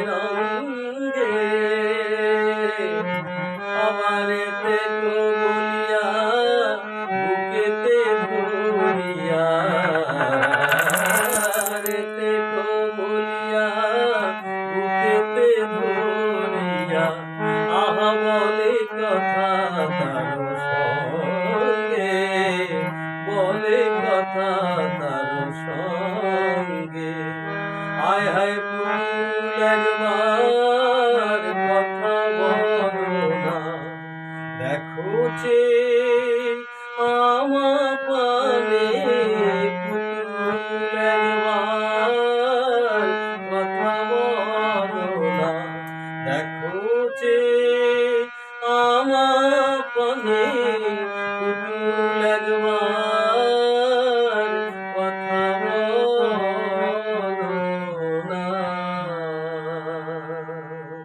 রঙ্গে আমারেতে তো বলিয়া বুকেতে ধরিয়া রেতে তো বলিয়া বুকেতে ধরিয়া আহা বলে কথা তার সঙ্গে বলে কথা তার সঙ্গে হায় হায় পুতুল একবার কথা বলো না দেখো যে আমার পানে পুতুল একবার কথা বলো না দেখো যে আমার পানে